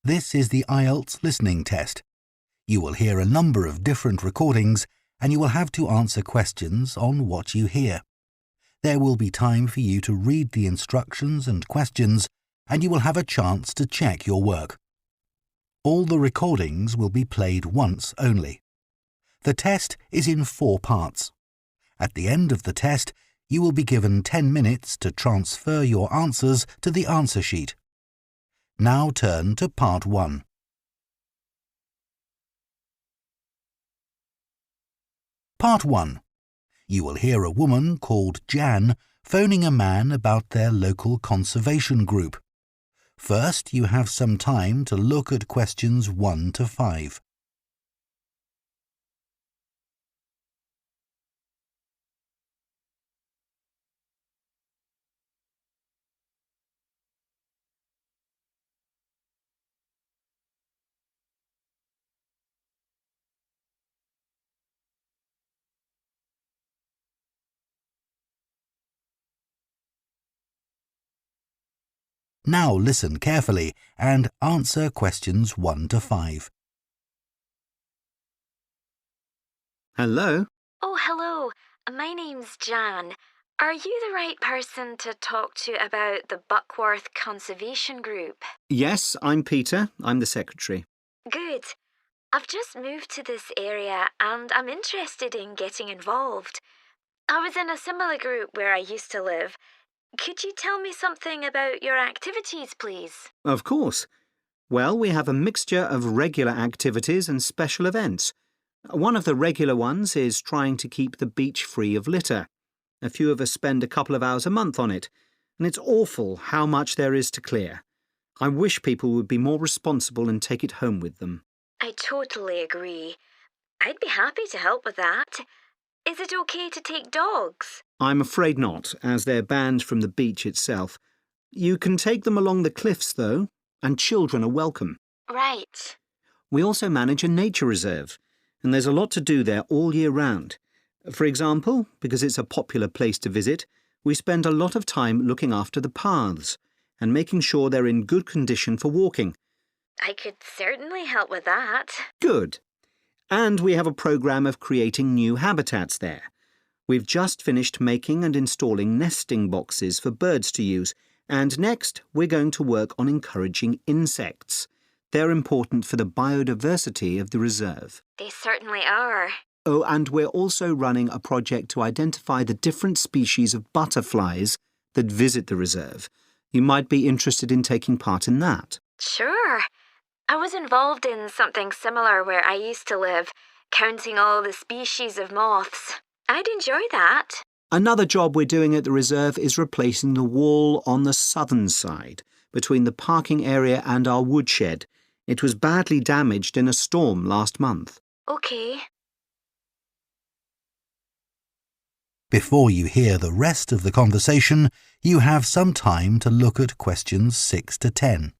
This is the Ielts listening test. You will hear a number of different recordings and you will have to answer questions on what you hear. There will be time for you to read the instructions and questions and you will have a chance to check your work. All the recordings will be played once only. The test is in 4 parts. At the end of the test, you will be given 10 minutes to transfer your answers to the answer sheet. Now turn to Part 1. Part 1. You will hear a woman called Jan phoning a man about their local conservation group. First, you have some time to look at questions 1 to 5. Now listen carefully and answer questions 1 to 5. Hello? Oh, hello. My name's Jan. Are you the right person to talk to about the Buckworth Conservation Group? Yes, I'm Peter. I'm the secretary. Good. I've just moved to this area and I'm interested in getting involved. I was in a similar group where I used to live. Could you tell me something about your activities, please? Of course. Well, we have a mixture of regular activities and special events. One of the regular ones is trying to keep the beach free of litter. A few of us spend a couple of hours a month on it, and it's awful how much there is to clear. I wish people would be more responsible and take it home with them. I totally agree. I'd be happy to help with that. Is it okay to take dogs? I'm afraid not, as they're banned from the beach itself. You can take them along the cliffs, though, and children are welcome. Right. We also manage a nature reserve, and there's a lot to do there all year round. For example, because it's a popular place to visit, we spend a lot of time looking after the paths and making sure they're in good condition for walking. I could certainly help with that. Good. And we have a programme of creating new habitats there. We've just finished making and installing nesting boxes for birds to use, and next we're going to work on encouraging insects. They're important for the biodiversity of the reserve. They certainly are. Oh, and we're also running a project to identify the different species of butterflies that visit the reserve. You might be interested in taking part in that. Sure. I was involved in something similar where I used to live, counting all the species of moths. I'd enjoy that. Another job we're doing at the reserve is replacing the wall on the southern side, between the parking area and our woodshed. It was badly damaged in a storm last month. Okay. Before you hear the rest of the conversation, you have some time to look at questions 6 to 10.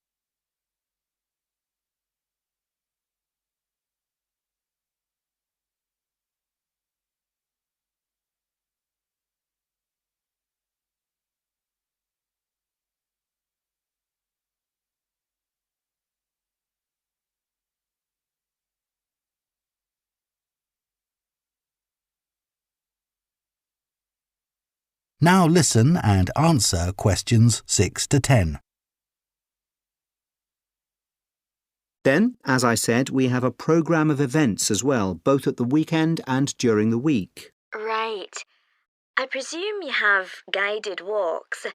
Now listen and answer questions 6 to 10. Then, as I said, we have a programme of events as well, both at the weekend and during the week. Right. I presume you have guided walks.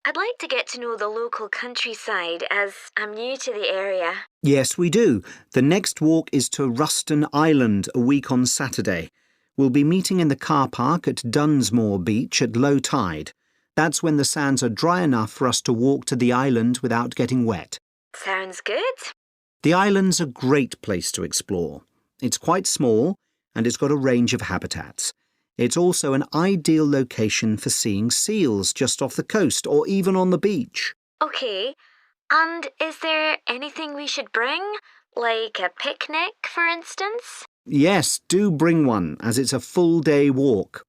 I'd like to get to know the local countryside as I'm new to the area. Yes, we do. The next walk is to Ruston Island a week on Saturday. We'll be meeting in the car park at Dunsmore Beach at low tide. That's when the sands are dry enough for us to walk to the island without getting wet. Sounds good. The island's a great place to explore. It's quite small and it's got a range of habitats. It's also an ideal location for seeing seals just off the coast or even on the beach. Okay. And is there anything we should bring? Like a picnic, for instance? Yes, do bring one, as it's a full-day walk.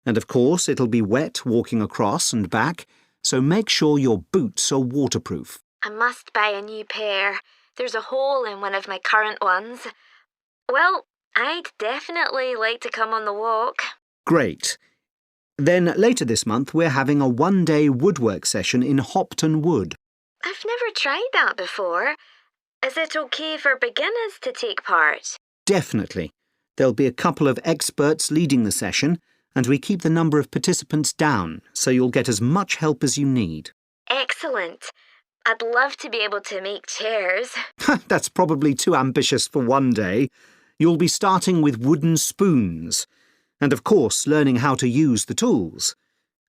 And of course, it'll be wet walking across and back, so make sure your boots are waterproof. I must buy a new pair. There's a hole in one of my current ones. Well, I'd definitely like to come on the walk. Great. Then later this month we're having a one-day woodwork session in Hopton Wood. I've never tried that before. Is it okay for beginners to take part? Definitely. There'll be a couple of experts leading the session, and we keep the number of participants down, so you'll get as much help as you need. Excellent. I'd love to be able to make chairs. That's probably too ambitious for one day. You'll be starting with wooden spoons, and of course learning how to use the tools.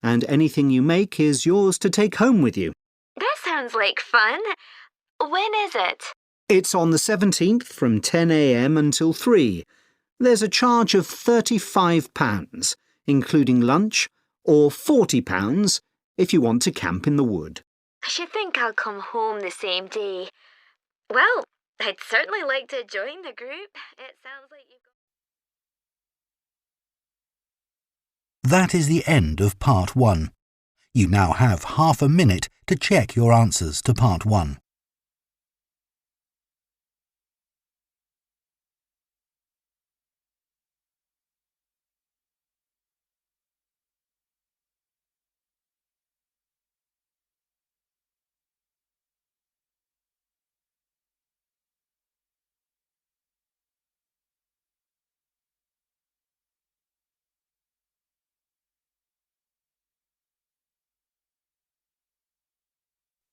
And anything you make is yours to take home with you. That sounds like fun. When is it? It's on the 17th from 10 a.m. until 3. There's a charge of £35, including lunch, or £40 if you want to camp in the wood. I should think I'll come home the same day. Well, I'd certainly like to join the group. It sounds like you've got... That is the end of Part 1. You now have half a minute to check your answers to Part 1.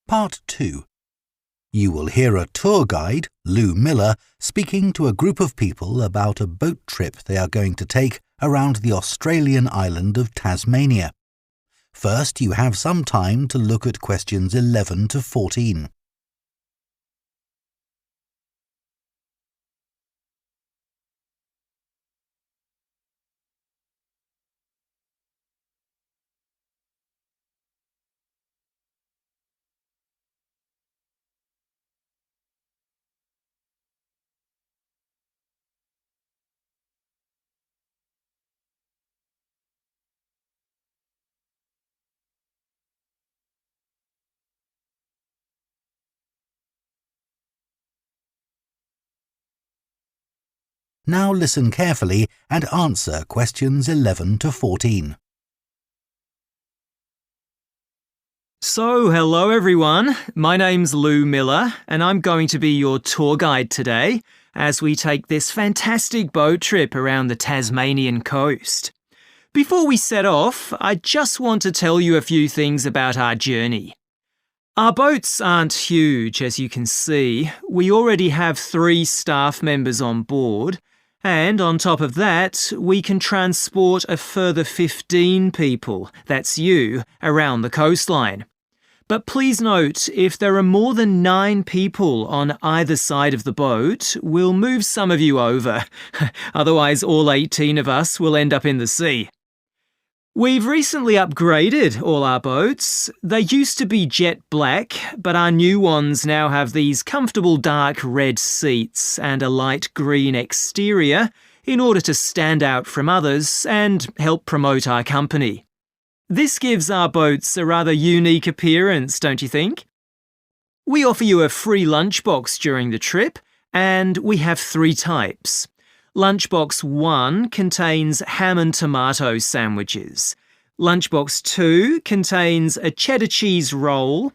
Part 2. You will hear a tour guide, Lou Miller, speaking to a group of people about a boat trip they are going to take around the Australian island of Tasmania. First, you have some time to look at questions 11 to 14. Now listen carefully and answer questions 11 to 14. So, hello everyone. My name's Lou Miller and I'm going to be your tour guide today as we take this fantastic boat trip around the Tasmanian coast. Before we set off, I just want to tell you a few things about our journey. Our boats aren't huge, as you can see. We already have 3 staff members on board, and on top of that, we can transport a further 15 people, that's you, around the coastline. But please note, if there are more than 9 people on either side of the boat, we'll move some of you over. Otherwise, all 18 of us will end up in the sea. We've recently upgraded all our boats. They used to be jet black, but our new ones now have these comfortable dark red seats and a light green exterior in order to stand out from others and help promote our company. This gives our boats a rather unique appearance, don't you think? We offer you a free lunchbox during the trip, and we have 3 types. Lunchbox 1 contains ham and tomato sandwiches. Lunchbox 2 contains a cheddar cheese roll.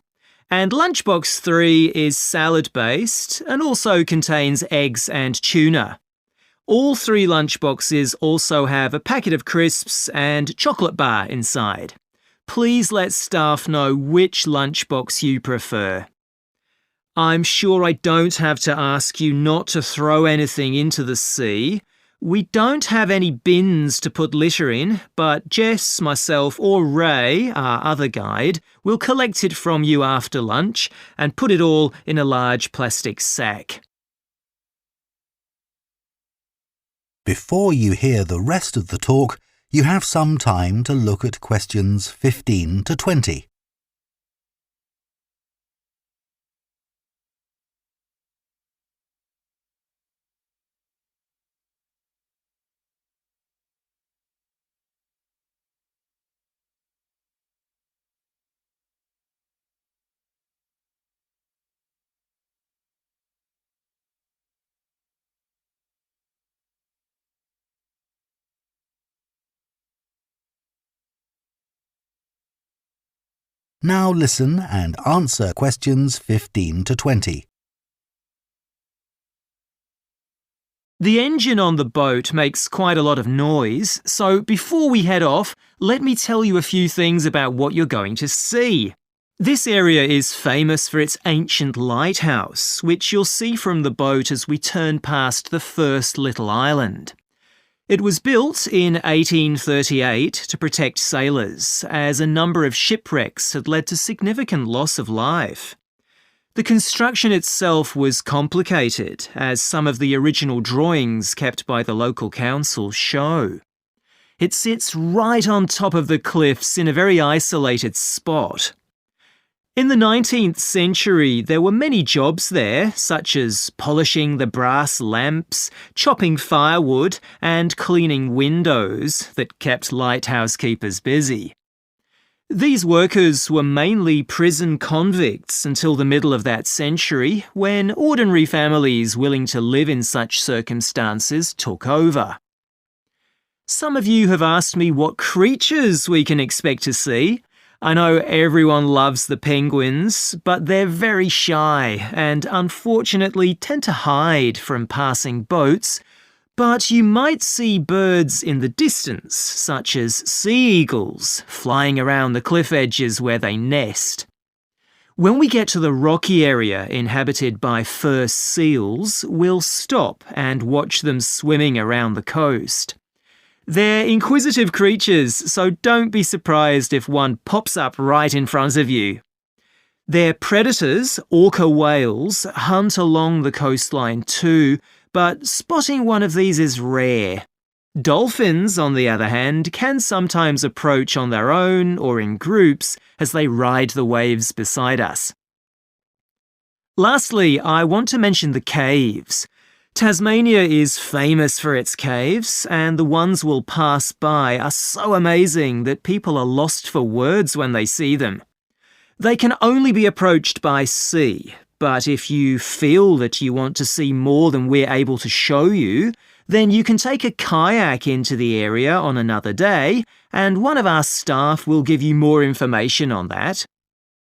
And Lunchbox 3 is salad-based and also contains eggs and tuna. All 3 lunchboxes also have a packet of crisps and chocolate bar inside. Please let staff know which lunchbox you prefer. I'm sure I don't have to ask you not to throw anything into the sea. We don't have any bins to put litter in, but Jess, myself or Ray, our other guide, will collect it from you after lunch and put it all in a large plastic sack. Before you hear the rest of the talk, you have some time to look at questions 15 to 20. Now listen and answer questions 15 to 20. The engine on the boat makes quite a lot of noise, so before we head off, let me tell you a few things about what you're going to see. This area is famous for its ancient lighthouse, which you'll see from the boat as we turn past the first little island. It was built in 1838 to protect sailors, as a number of shipwrecks had led to significant loss of life. The construction itself was complicated, as some of the original drawings kept by the local council show. It sits right on top of the cliffs in a very isolated spot. In the 19th century, there were many jobs there, such as polishing the brass lamps, chopping firewood, and cleaning windows that kept lighthouse keepers busy. These workers were mainly prison convicts until the middle of that century, when ordinary families willing to live in such circumstances took over. Some of you have asked me what creatures we can expect to see. I know everyone loves the penguins, but they're very shy and unfortunately tend to hide from passing boats. But you might see birds in the distance, such as sea eagles, flying around the cliff edges where they nest. When we get to the rocky area inhabited by fur seals, we'll stop and watch them swimming around the coast. They're inquisitive creatures, so don't be surprised if one pops up right in front of you. Their predators, orca whales, hunt along the coastline too, but spotting one of these is rare. Dolphins, on the other hand, can sometimes approach on their own or in groups as they ride the waves beside us. Lastly, I want to mention the caves. Tasmania is famous for its caves, and the ones we'll pass by are so amazing that people are lost for words when they see them. They can only be approached by sea, but if you feel that you want to see more than we're able to show you, then you can take a kayak into the area on another day, and one of our staff will give you more information on that.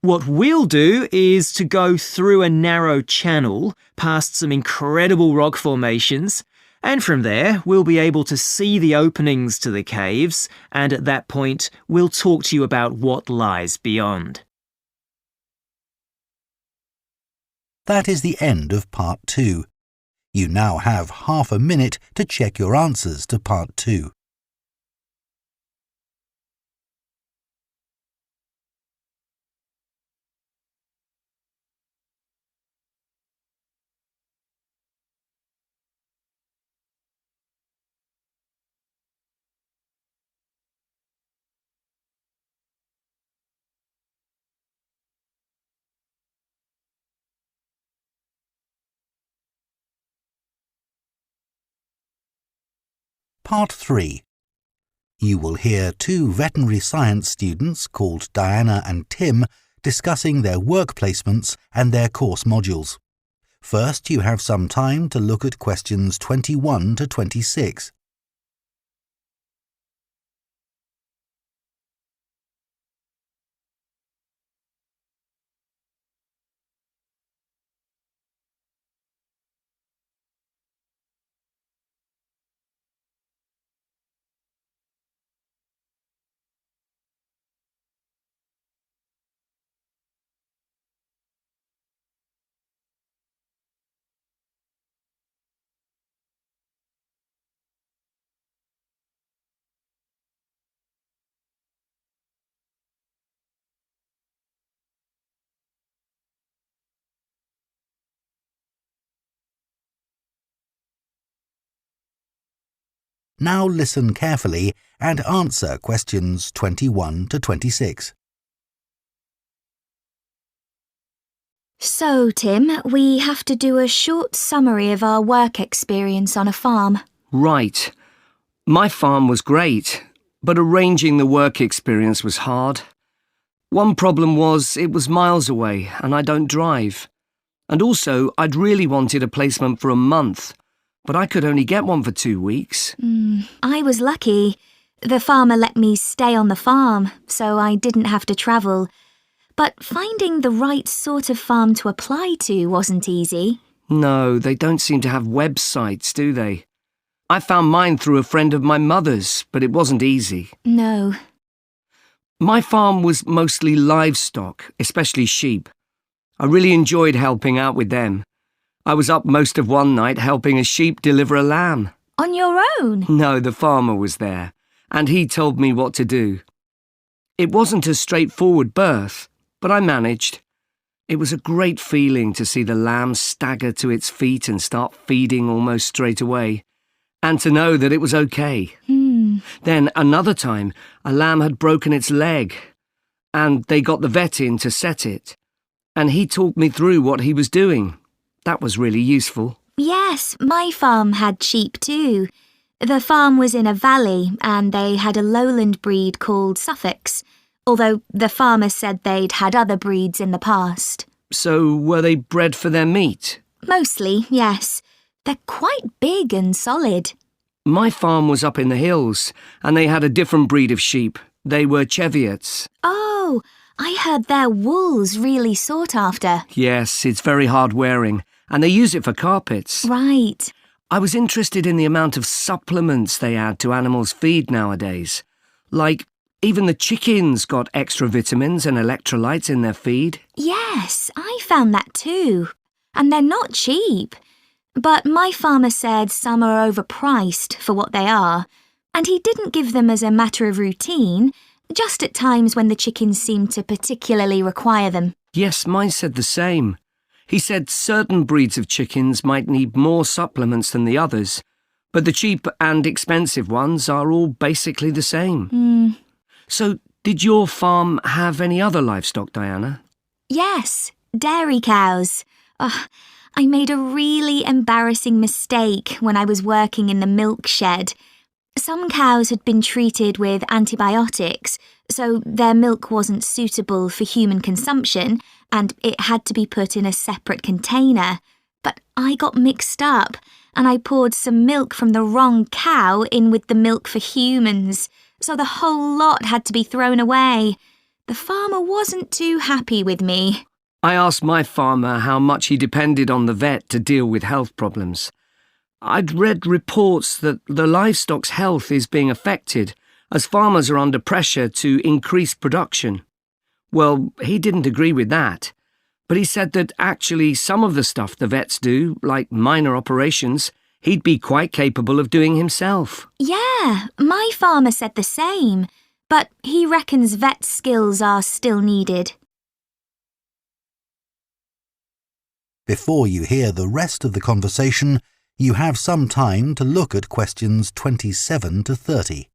What we'll do is to go through a narrow channel, past some incredible rock formations, and from there we'll be able to see the openings to the caves, and at that point we'll talk to you about what lies beyond. That is the end of Part 2. You now have half a minute to check your answers to Part 2. Part 3. You will hear two veterinary science students called Diana and Tim discussing their work placements and their course modules. First, you have some time to look at questions 21 to 26. Now listen carefully and answer questions 21 to 26. So, Tim, we have to do a short summary of our work experience on a farm. Right. My farm was great, but arranging the work experience was hard. One problem was it was miles away and I don't drive. And also, I'd really wanted a placement for a month, but I could only get one for 2 weeks. I was lucky. The farmer let me stay on the farm, so I didn't have to travel. But finding the right sort of farm to apply to wasn't easy. No, they don't seem to have websites, do they? I found mine through a friend of my mother's, but it wasn't easy. No. My farm was mostly livestock, especially sheep. I really enjoyed helping out with them. I was up most of one night helping a sheep deliver a lamb. On your own? No, the farmer was there, and he told me what to do. It wasn't a straightforward birth, but I managed. It was a great feeling to see the lamb stagger to its feet and start feeding almost straight away, and to know that it was okay. Then another time, a lamb had broken its leg, and they got the vet in to set it, and he talked me through what he was doing. That was really useful. Yes, my farm had sheep too. The farm was in a valley and they had a lowland breed called Suffolks, although the farmer said they'd had other breeds in the past. So were they bred for their meat? Mostly, yes. They're quite big and solid. My farm was up in the hills, and they had a different breed of sheep. They were Cheviots. Oh, I heard their wool's really sought after. Yes, it's very hard wearing, and they use it for carpets. Right. I was interested in the amount of supplements they add to animals' feed nowadays. Like, even the chickens got extra vitamins and electrolytes in their feed. Yes, I found that too. And they're not cheap. But my farmer said some are overpriced for what they are, and he didn't give them as a matter of routine, just at times when the chickens seemed to particularly require them. Yes, mine said the same. He said certain breeds of chickens might need more supplements than the others, but the cheap and expensive ones are all basically the same. So, did your farm have any other livestock, Diana? Yes, dairy cows. I made a really embarrassing mistake when I was working in the milk shed. Some cows had been treated with antibiotics, so their milk wasn't suitable for human consumption, and it had to be put in a separate container. But I got mixed up, and I poured some milk from the wrong cow in with the milk for humans, so the whole lot had to be thrown away. The farmer wasn't too happy with me. I asked my farmer how much he depended on the vet to deal with health problems. I'd read reports that the livestock's health is being affected as farmers are under pressure to increase production. Well, he didn't agree with that, but he said that actually some of the stuff the vets do, like minor operations, he'd be quite capable of doing himself. Yeah, my farmer said the same, but he reckons vet skills are still needed. Before you hear the rest of the conversation, you have some time to look at questions 27 to 30.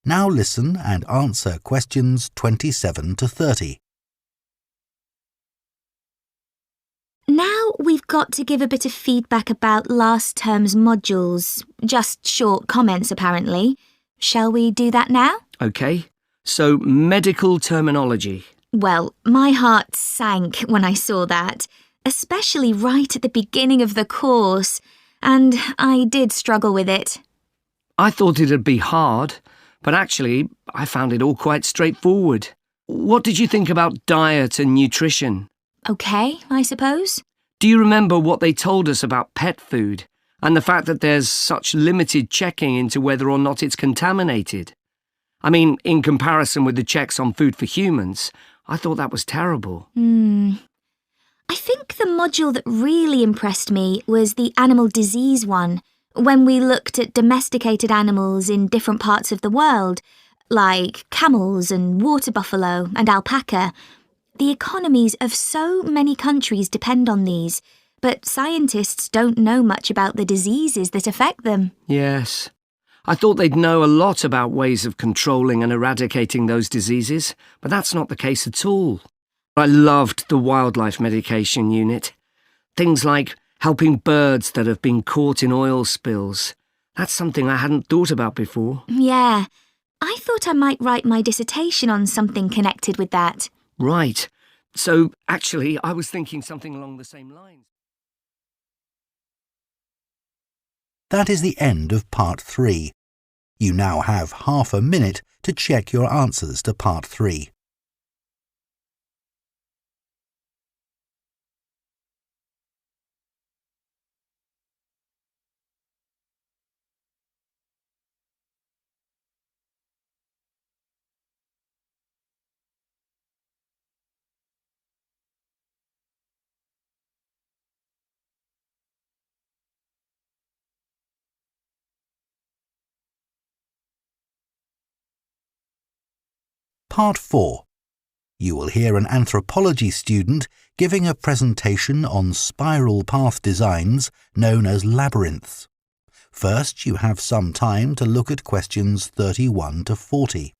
Now listen and answer questions 27 to 30. Now we've got to give a bit of feedback about last term's modules. Just short comments, apparently. Shall we do that now? OK, so medical terminology. Well, my heart sank when I saw that, especially right at the beginning of the course, and I did struggle with it. I thought it'd be hard, but actually I found it all quite straightforward. What did you think about diet and nutrition? OK, I suppose. Do you remember what they told us about pet food and the fact that there's such limited checking into whether or not it's contaminated? I mean, in comparison with the checks on food for humans, I thought that was terrible. I think the module that really impressed me was the animal disease one, when we looked at domesticated animals in different parts of the world, like camels and water buffalo and alpaca. The economies of so many countries depend on these, but scientists don't know much about the diseases that affect them. Yes. I thought they'd know a lot about ways of controlling and eradicating those diseases, but that's not the case at all. I loved the wildlife medication unit. Things like helping birds that have been caught in oil spills. That's something I hadn't thought about before. Yeah, I thought I might write my dissertation on something connected with that. Right. So, actually, I was thinking something along the same lines. That is the end of Part 3. You now have half a minute to check your answers to Part 3. Part 4. You will hear an anthropology student giving a presentation on spiral path designs known as labyrinths. First, you have some time to look at questions 31 to 40.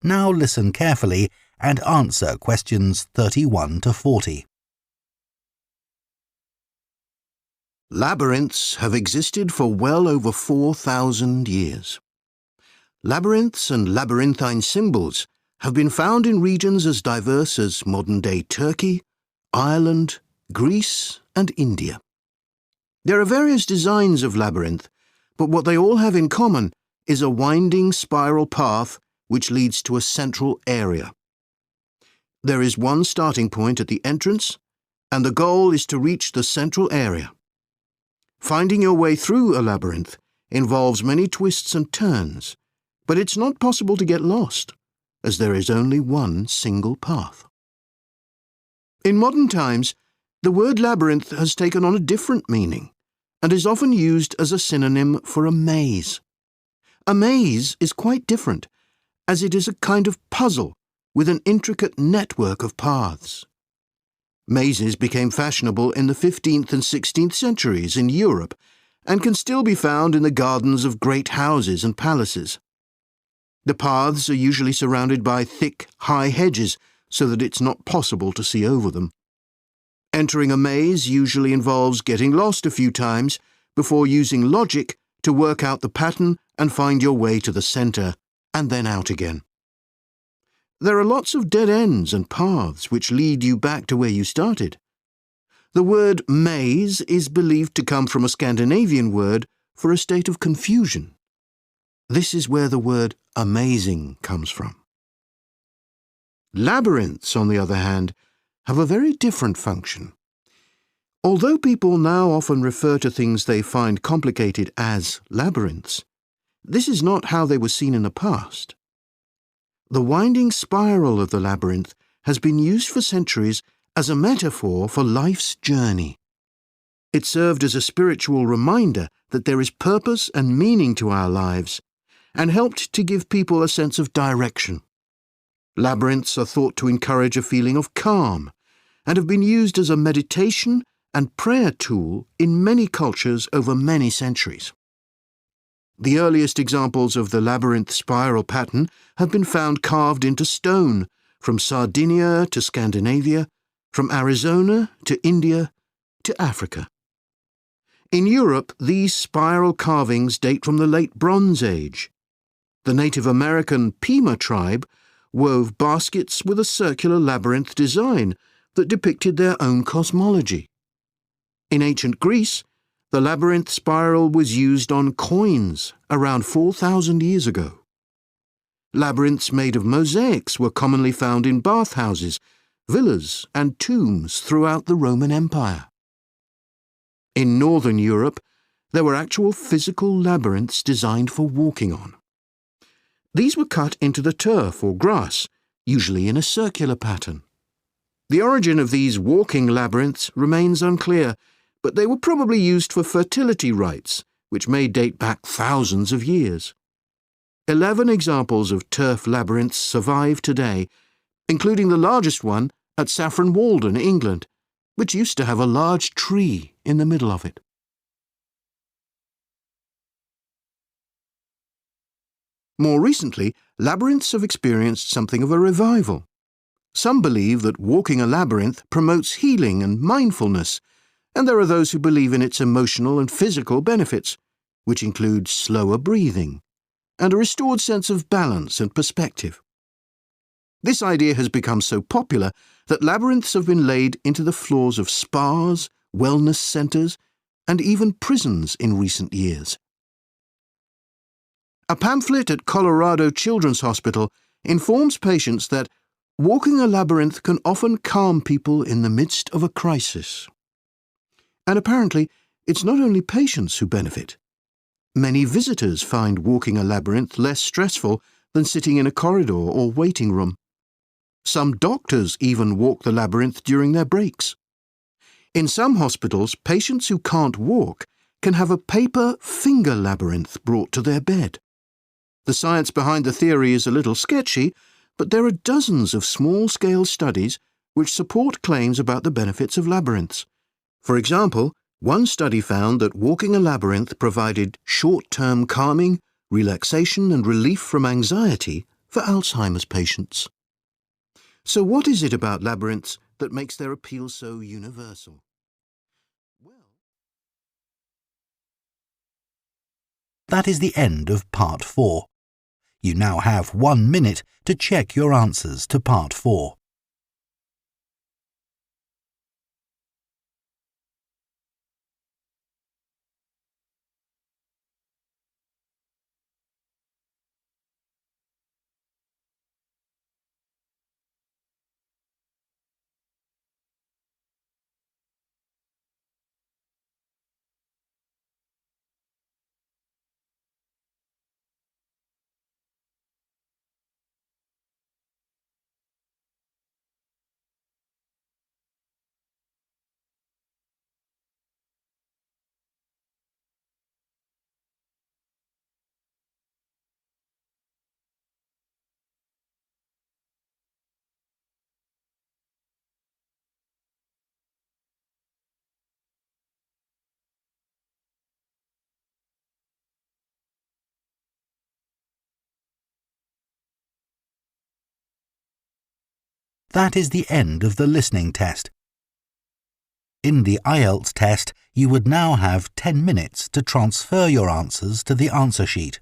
Now listen carefully and answer questions 31 to 40. Labyrinths have existed for well over 4,000 years. Labyrinths and labyrinthine symbols have been found in regions as diverse as modern-day Turkey, Ireland, Greece, and India. There are various designs of labyrinth, but what they all have in common is a winding spiral path which leads to a central area. There is one starting point at the entrance, and the goal is to reach the central area. Finding your way through a labyrinth involves many twists and turns, but it's not possible to get lost, as there is only one single path. In modern times, the word labyrinth has taken on a different meaning and is often used as a synonym for a maze. A maze is quite different, as it is a kind of puzzle with an intricate network of paths. Mazes became fashionable in the 15th and 16th centuries in Europe and can still be found in the gardens of great houses and palaces. The paths are usually surrounded by thick, high hedges so that it's not possible to see over them. Entering a maze usually involves getting lost a few times before using logic to work out the pattern and find your way to the centre and then out again. There are lots of dead ends and paths which lead you back to where you started. The word maze is believed to come from a Scandinavian word for a state of confusion. This is where the word amazing comes from. Labyrinths, on the other hand, have a very different function. Although people now often refer to things they find complicated as labyrinths, this is not how they were seen in the past. The winding spiral of the labyrinth has been used for centuries as a metaphor for life's journey. It served as a spiritual reminder that there is purpose and meaning to our lives, and helped to give people a sense of direction. Labyrinths are thought to encourage a feeling of calm, and have been used as a meditation and prayer tool in many cultures over many centuries. The earliest examples of the labyrinth spiral pattern have been found carved into stone, from Sardinia to Scandinavia, from Arizona to India to Africa. In Europe, these spiral carvings date from the late Bronze Age. The Native American Pima tribe wove baskets with a circular labyrinth design that depicted their own cosmology. In ancient Greece, the labyrinth spiral was used on coins around 4,000 years ago. Labyrinths made of mosaics were commonly found in bathhouses, villas, and tombs throughout the Roman Empire. In Northern Europe, there were actual physical labyrinths designed for walking on. These were cut into the turf or grass, usually in a circular pattern. The origin of these walking labyrinths remains unclear, but they were probably used for fertility rites, which may date back thousands of years. 11 examples of turf labyrinths survive today, including the largest one at Saffron Walden, England, which used to have a large tree in the middle of it. More recently, labyrinths have experienced something of a revival. Some believe that walking a labyrinth promotes healing and mindfulness, and there are those who believe in its emotional and physical benefits, which include slower breathing and a restored sense of balance and perspective. This idea has become so popular that labyrinths have been laid into the floors of spas, wellness centres, and even prisons in recent years. A pamphlet at Colorado Children's Hospital informs patients that walking a labyrinth can often calm people in the midst of a crisis. And apparently, it's not only patients who benefit. Many visitors find walking a labyrinth less stressful than sitting in a corridor or waiting room. Some doctors even walk the labyrinth during their breaks. In some hospitals, patients who can't walk can have a paper finger labyrinth brought to their bed. The science behind the theory is a little sketchy, but there are dozens of small-scale studies which support claims about the benefits of labyrinths. For example, one study found that walking a labyrinth provided short-term calming, relaxation and relief from anxiety for Alzheimer's patients. So what is it about labyrinths that makes their appeal so universal? That is the end of Part 4. You now have 1 minute to check your answers to Part 4. That is the end of the listening test. In the Ielts test, you would now have 10 minutes to transfer your answers to the answer sheet.